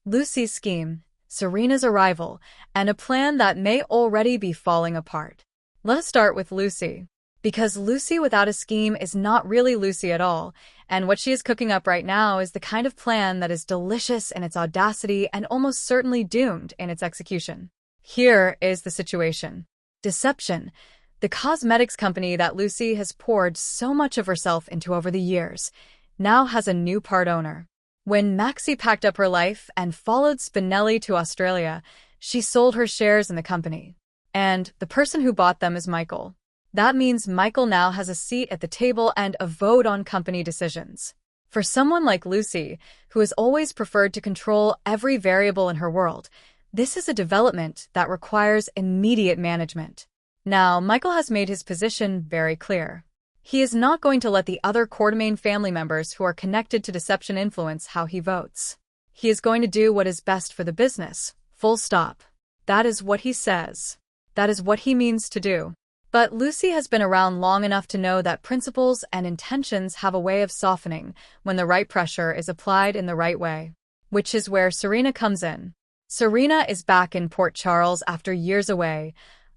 Lucy's scheme, Serena's arrival, and a plan that may already be falling apart. Let us start with Lucy. Because Lucy without a scheme is not really Lucy at all, and what she is cooking up right now is the kind of plan that is delicious in its audacity and almost certainly doomed in its execution. Here is the situation. Deception, the cosmetics company that Lucy has poured so much of herself into over the years, now has a new part owner. When Maxi packed up her life and followed Spinelli to Australia, she sold her shares in the company. And the person who bought them is Michael. That means Michael now has a seat at the table and a vote on company decisions. For someone like Lucy, who has always preferred to control every variable in her world, this is a development that requires immediate management. Now, Michael has made his position very clear. He is not going to let the other Quartermaine family members who are connected to deception influence how he votes. He is going to do what is best for the business, full stop. That is what he says. That is what he means to do. But Lucy has been around long enough to know that principles and intentions have a way of softening when the right pressure is applied in the right way, which is where Serena comes in. Serena is back in Port Charles after years away,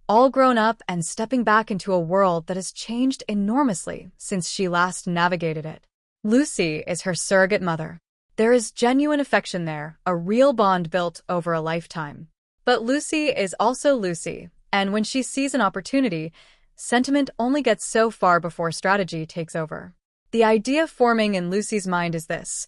all grown up and stepping back into a world that has changed enormously since she last navigated it. Lucy is her surrogate mother. There is genuine affection there, a real bond built over a lifetime. But Lucy is also Lucy. And when she sees an opportunity, sentiment only gets so far before strategy takes over. The idea forming in Lucy's mind is this.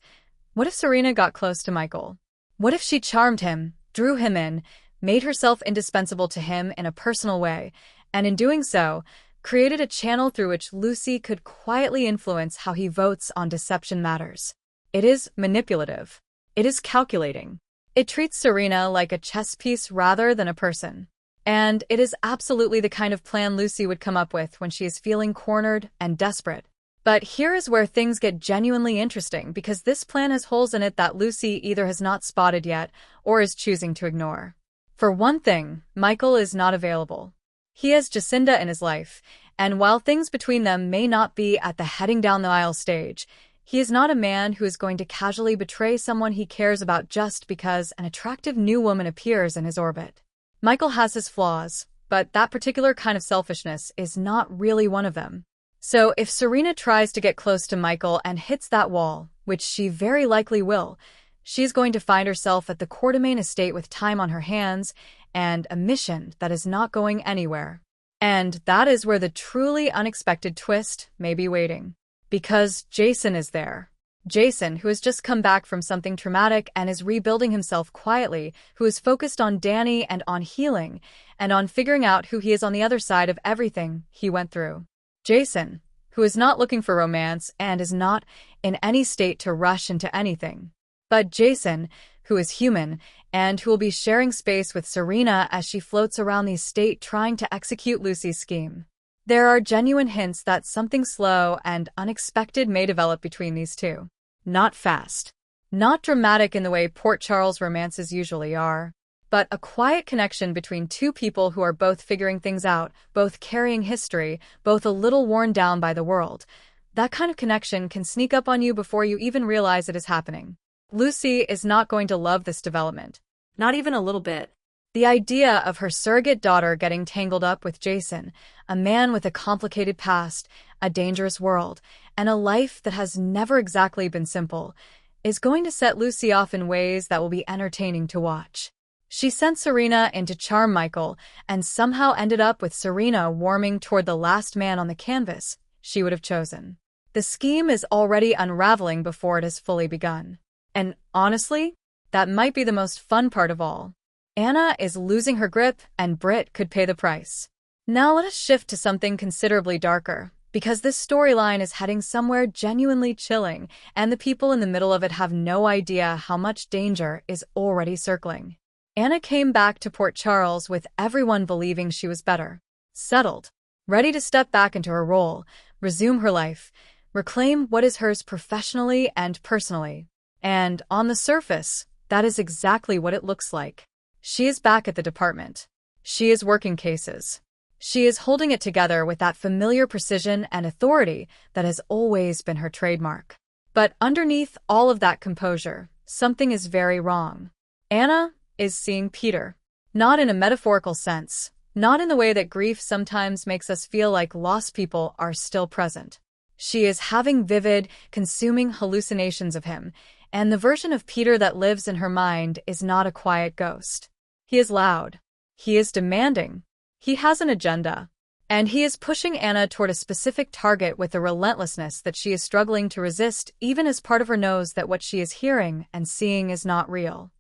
What if Serena got close to Michael? What if she charmed him, drew him in, made herself indispensable to him in a personal way, and in doing so, created a channel through which Lucy could quietly influence how he votes on deception matters? It is manipulative. It is calculating. It treats Serena like a chess piece rather than a person. And it is absolutely the kind of plan Lucy would come up with when she is feeling cornered and desperate. But here is where things get genuinely interesting because this plan has holes in it that Lucy either has not spotted yet or is choosing to ignore. For one thing, Michael is not available. He has Jacinda in his life, and while things between them may not be at the heading down the aisle stage, he is not a man who is going to casually betray someone he cares about just because an attractive new woman appears in his orbit. Michael has his flaws, but that particular kind of selfishness is not really one of them. So if Serena tries to get close to Michael and hits that wall, which she very likely will, she's going to find herself at the Quartermaine estate with time on her hands and a mission that is not going anywhere. And that is where the truly unexpected twist may be waiting. Because Jason is there. Jason, who has just come back from something traumatic and is rebuilding himself quietly, who is focused on Danny and on healing, and on figuring out who he is on the other side of everything he went through. Jason, who is not looking for romance and is not in any state to rush into anything. But Jason, who is human, and who will be sharing space with Serena as she floats around the estate trying to execute Lucy's scheme. There are genuine hints that something slow and unexpected may develop between these two. Not fast. Not dramatic in the way Port Charles romances usually are, but a quiet connection between two people who are both figuring things out, both carrying history, both a little worn down by the world. That kind of connection can sneak up on you before you even realize it is happening. Lucy is not going to love this development. Not even a little bit. The idea of her surrogate daughter getting tangled up with Jason, a man with a complicated past, a dangerous world, and a life that has never exactly been simple, is going to set Lucy off in ways that will be entertaining to watch. She sent Serena in to charm Michael and somehow ended up with Serena warming toward the last man on the canvas she would have chosen. The scheme is already unraveling before it has fully begun. And honestly, that might be the most fun part of all. Anna is losing her grip and Britt could pay the price. Now let us shift to something considerably darker, because this storyline is heading somewhere genuinely chilling, and the people in the middle of it have no idea how much danger is already circling. Anna came back to Port Charles with everyone believing she was better, settled, ready to step back into her role, resume her life, reclaim what is hers professionally and personally. And on the surface, that is exactly what it looks like. She is back at the department. She is working cases. She is holding it together with that familiar precision and authority that has always been her trademark. But underneath all of that composure, something is very wrong. Anna is seeing Peter. Not in a metaphorical sense, not in the way that grief sometimes makes us feel like lost people are still present. She is having vivid, consuming hallucinations of him, and the version of Peter that lives in her mind is not a quiet ghost. He is loud. He is demanding. He has an agenda. And he is pushing Anna toward a specific target with a relentlessness that she is struggling to resist, even as part of her knows that what she is hearing and seeing is not real.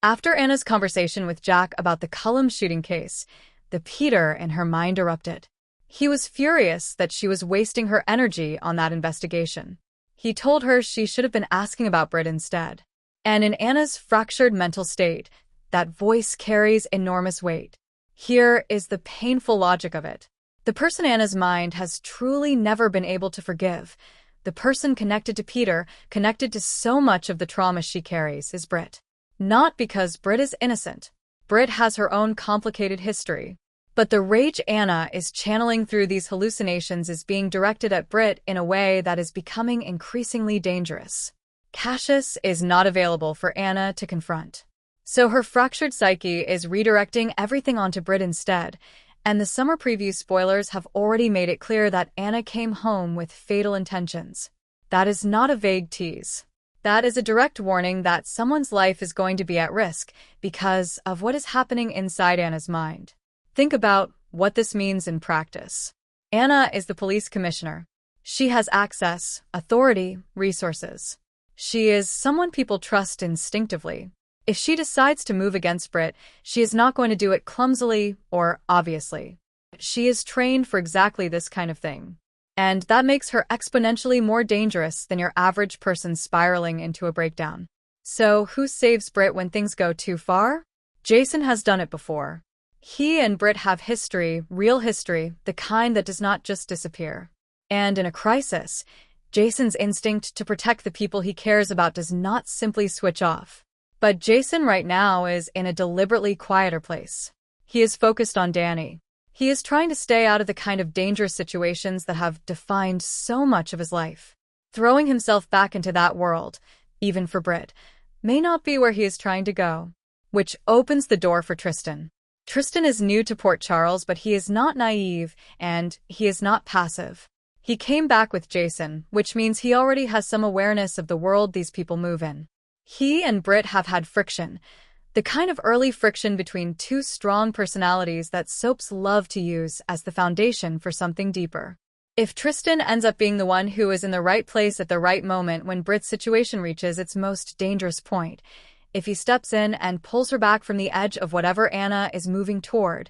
After Anna's conversation with Jack about the Cullum shooting case, the Peter in her mind erupted. He was furious that she was wasting her energy on that investigation. He told her she should have been asking about Britt instead. And in Anna's fractured mental state, that voice carries enormous weight. Here is the painful logic of it. The person Anna's mind has truly never been able to forgive, the person connected to Peter, connected to so much of the trauma she carries, is Britt. Not because Britt is innocent. Britt has her own complicated history. But the rage Anna is channeling through these hallucinations is being directed at Britt in a way that is becoming increasingly dangerous. Cassius is not available for Anna to confront. So her fractured psyche is redirecting everything onto Britt instead, and the summer preview spoilers have already made it clear that Anna came home with fatal intentions. That is not a vague tease. That is a direct warning that someone's life is going to be at risk because of what is happening inside Anna's mind. Think about what this means in practice. Anna is the police commissioner. She has access, authority, resources. She is someone people trust instinctively. If she decides to move against Britt, she is not going to do it clumsily or obviously. She is trained for exactly this kind of thing. And that makes her exponentially more dangerous than your average person spiraling into a breakdown. So who saves Britt when things go too far? Jason has done it before. He and Britt have history, real history, the kind that does not just disappear. And in a crisis, Jason's instinct to protect the people he cares about does not simply switch off. But Jason right now is in a deliberately quieter place. He is focused on Danny. He is trying to stay out of the kind of dangerous situations that have defined so much of his life. Throwing himself back into that world, even for Britt, may not be where he is trying to go. Which opens the door for Tristan. Tristan is new to Port Charles, but he is not naive, and he is not passive. He came back with Jason, which means he already has some awareness of the world these people move in. He and Britt have had friction, the kind of early friction between two strong personalities that soaps love to use as the foundation for something deeper. If Tristan ends up being the one who is in the right place at the right moment when Britt's situation reaches its most dangerous point, if he steps in and pulls her back from the edge of whatever Anna is moving toward,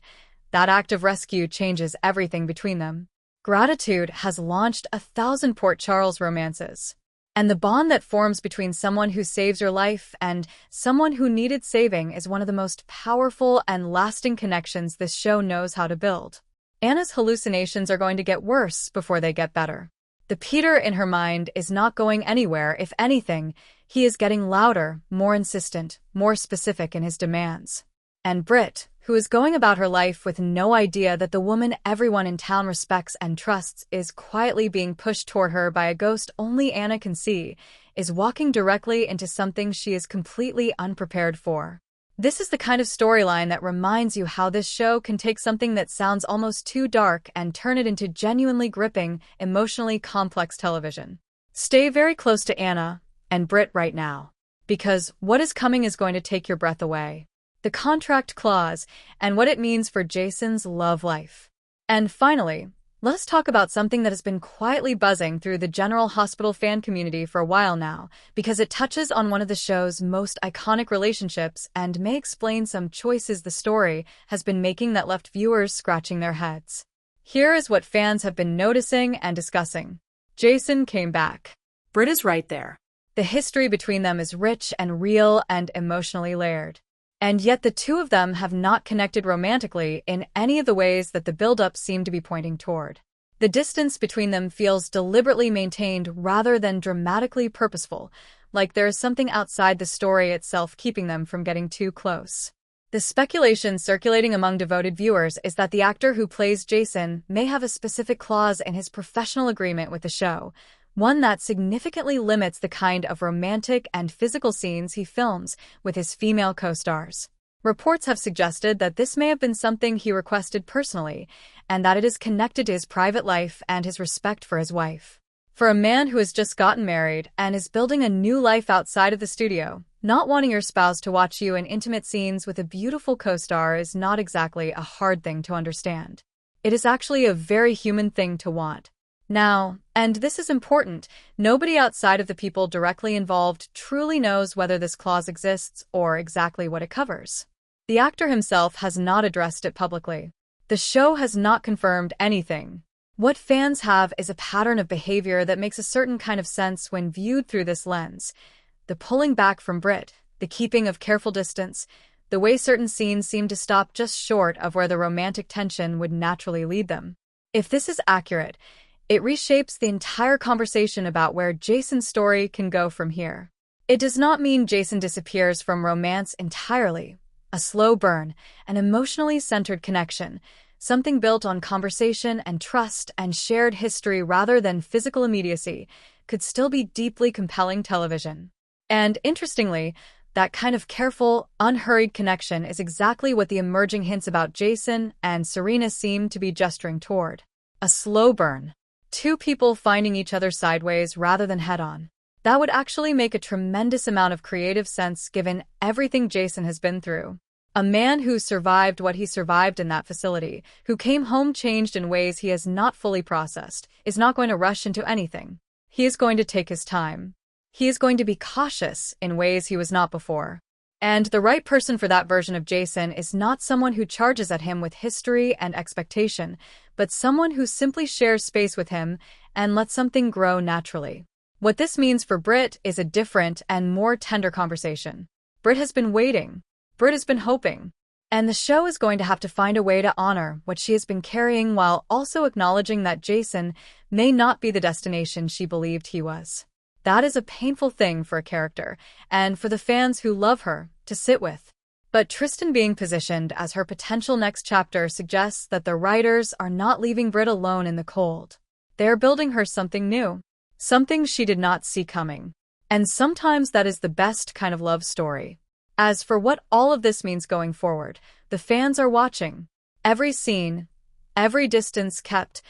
that act of rescue changes everything between them. Gratitude has launched 1,000 Port Charles romances. And the bond that forms between someone who saves your life and someone who needed saving is one of the most powerful and lasting connections this show knows how to build. Anna's hallucinations are going to get worse before they get better. The Peter in her mind is not going anywhere. If anything, he is getting louder, more insistent, more specific in his demands. And Britt, who is going about her life with no idea that the woman everyone in town respects and trusts is quietly being pushed toward her by a ghost only Anna can see, is walking directly into something she is completely unprepared for. This is the kind of storyline that reminds you how this show can take something that sounds almost too dark and turn it into genuinely gripping, emotionally complex television. Stay very close to Anna and Britt right now, because what is coming is going to take your breath away. The contract clause, and what it means for Jason's love life. And finally, let's talk about something that has been quietly buzzing through the General Hospital fan community for a while now, because it touches on one of the show's most iconic relationships and may explain some choices the story has been making that left viewers scratching their heads. Here is what fans have been noticing and discussing. Jason came back. Britt is right there. The history between them is rich and real and emotionally layered. And yet the two of them have not connected romantically in any of the ways that the build-up seemed to be pointing toward. The distance between them feels deliberately maintained rather than dramatically purposeful, like there is something outside the story itself keeping them from getting too close. The speculation circulating among devoted viewers is that the actor who plays Jason may have a specific clause in his professional agreement with the show, one that significantly limits the kind of romantic and physical scenes he films with his female co-stars. Reports have suggested that this may have been something he requested personally, and that it is connected to his private life and his respect for his wife. For a man who has just gotten married and is building a new life outside of the studio, not wanting your spouse to watch you in intimate scenes with a beautiful co-star is not exactly a hard thing to understand. It is actually a very human thing to want. Now, and this is important, nobody outside of the people directly involved truly knows whether this clause exists or exactly what it covers. The actor himself has not addressed it publicly. The show has not confirmed anything. What fans have is a pattern of behavior that makes a certain kind of sense when viewed through this lens. The pulling back from Britt, the keeping of careful distance, the way certain scenes seem to stop just short of where the romantic tension would naturally lead them. If this is accurate, it reshapes the entire conversation about where Jason's story can go from here. It does not mean Jason disappears from romance entirely. A slow burn, an emotionally centered connection, something built on conversation and trust and shared history rather than physical immediacy, could still be deeply compelling television. And interestingly, that kind of careful, unhurried connection is exactly what the emerging hints about Jason and Serena seem to be gesturing toward. A slow burn. Two people finding each other sideways rather than head-on. That would actually make a tremendous amount of creative sense given everything Jason has been through. A man who survived what he survived in that facility, who came home changed in ways he has not fully processed, is not going to rush into anything. He is going to take his time. He is going to be cautious in ways he was not before. And the right person for that version of Jason is not someone who charges at him with history and expectation, but someone who simply shares space with him and lets something grow naturally. What this means for Britt is a different and more tender conversation. Britt has been waiting. Britt has been hoping. And the show is going to have to find a way to honor what she has been carrying while also acknowledging that Jason may not be the destination she believed he was. That is a painful thing for a character, and for the fans who love her, to sit with. But Tristan being positioned as her potential next chapter suggests that the writers are not leaving Britt alone in the cold. They are building her something new, something she did not see coming. And sometimes that is the best kind of love story. As for what all of this means going forward, the fans are watching. Every scene, every distance kept,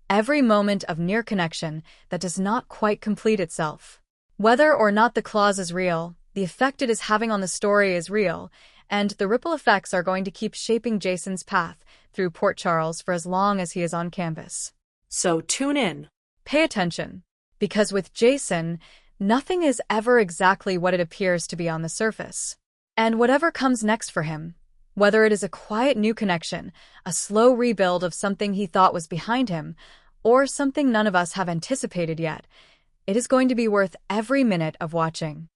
every moment of near connection that does not quite complete itself. Whether or not the clause is real, the effect it is having on the story is real, and the ripple effects are going to keep shaping Jason's path through Port Charles for as long as he is on canvas. So tune in. Pay attention, because with Jason, nothing is ever exactly what it appears to be on the surface. And whatever comes next for him, whether it is a quiet new connection, a slow rebuild of something he thought was behind him, or something none of us have anticipated yet, it is going to be worth every minute of watching.